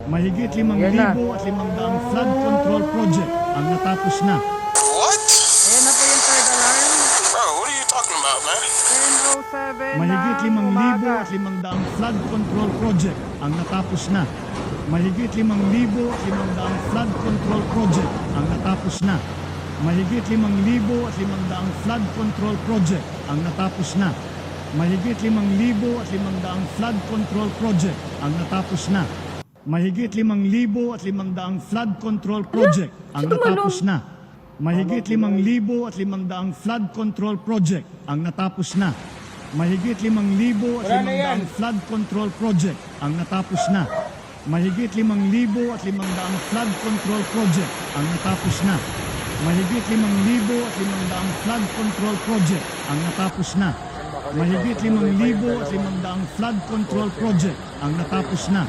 Mahigit 5,500 flood control project ang natapos na. What? Ayan na po yung third alarm. Bro, what are you talking about, man? 10:07 Mahigit ng umaga. 5,500 flood control project ang natapos na. Mahigit 5,500 flood control project ang natapos na. Mahigit 5,500 flood control project ang natapos na. Mahigit 5,500 flood control project ang natapos na. Mahigit 5,500 flood control project ang natapos na. Mahigit 5,500 flood control project ang natapos na. Mahigit 5,500 flood control project ang natapos na. Mahigit 5,500 flood control project ang natapos na. Mahigit 5,500 flood control project ang natapos na. Mahigit 5,500 flood control project ang natapos na.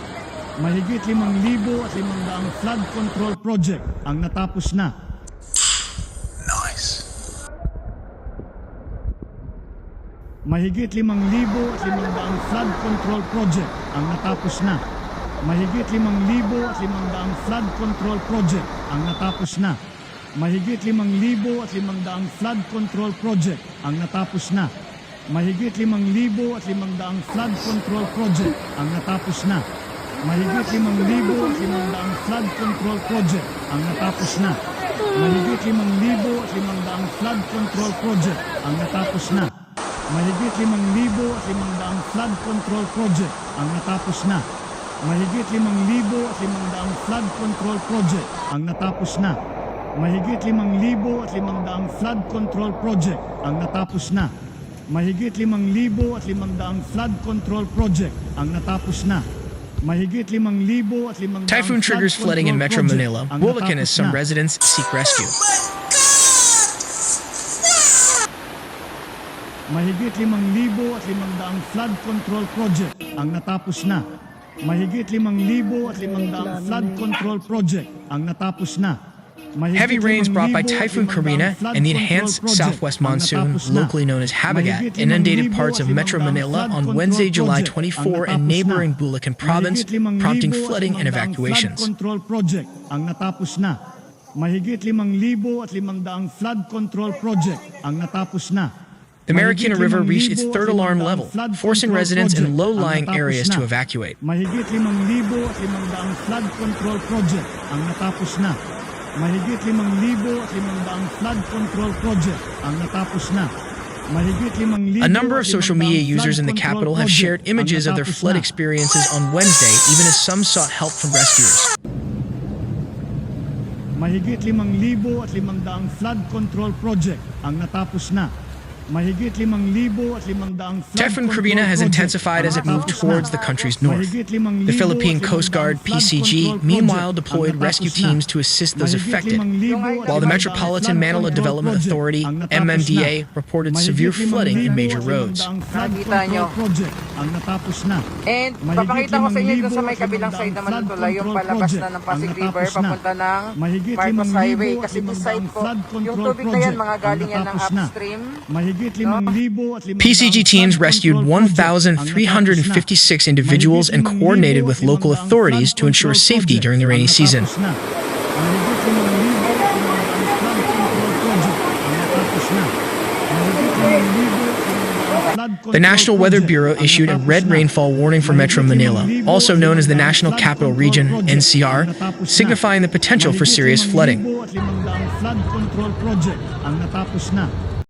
Mahigit 5,500 flood control project ang natapos na. Nice. Mahigit 5,500 flood control project ang natapos na. Mahigit 5,500 flood control project ang natapos na. Mahigit 5,500 flood control project ang natapos na. Mahigit 5,500 flood control project ang natapos na. Mahigit 5,500 flood control project ang natapos na. Mahigit 5,500 flood control project ang natapos na. Mahigit 5,500 flood control project ang natapos na. Mahigit 5,500 flood control project ang natapos na. Mahigit 5,500 flood control project ang natapos na. Mahigit 5,500 flood control project ang natapos na. Mahigit 5,500 Typhoon triggers flooding in Metro Manila. Bulacan as some residents seek rescue. Mahigit 5,500 flood control project ang natapos na. Mahigit 5,500 flood control project ang natapos na. Heavy rains brought by Typhoon Karina and the enhanced southwest monsoon, locally known as Habagat, inundated parts of Metro Manila on Wednesday, July 24 and neighboring Bulacan province, prompting flooding and evacuations. Flood control project ang natapos na. Mahigit 5,500 flood control project ang natapos na. The Marikina River reached its third alarm level, forcing residents in low-lying areas to evacuate. Mahigit 5,500 flood control project ang natapos na. Mahigit 5,500 flood control project ang natapos na. Mahigit 5,500 A number of social media users in the capital have shared images of their flood experiences on Wednesday, even as some sought help from rescuers. Mahigit 5,500 flood control project ang natapos na. Mahigit 5,500 flood Typhoon control Karina has project intensified as it ang moved natapos towards na. the country's north. Mahigit The Philippine 5,500 Coast Guard, flood PCG, control meanwhile project deployed ang rescue natapos na. teams to assist those Mahigit affected, 5,500 while the Metropolitan flood Manila control Development project Authority, ang natapos na. MMDA, reported severe Mahigit flooding in major 5,500 roads. flood Nakita nyo. control project ang natapos na. And papakita ko sa inyo dun sa may kabilang side naman ng tulay, yung palabas na ng Pasig River, papunta ng Marcos Highway. Kasi this side po, yung tubig na yan, mga galing yan ng upstream. Mahigit 5,500 PCG teams rescued 1,356 individuals and coordinated with local authorities to ensure safety during the rainy season. The National Weather Bureau issued a red rainfall warning for Metro Manila, also known as the National Capital Region, NCR, signifying the potential for serious flooding. Flood control project ang natapos na.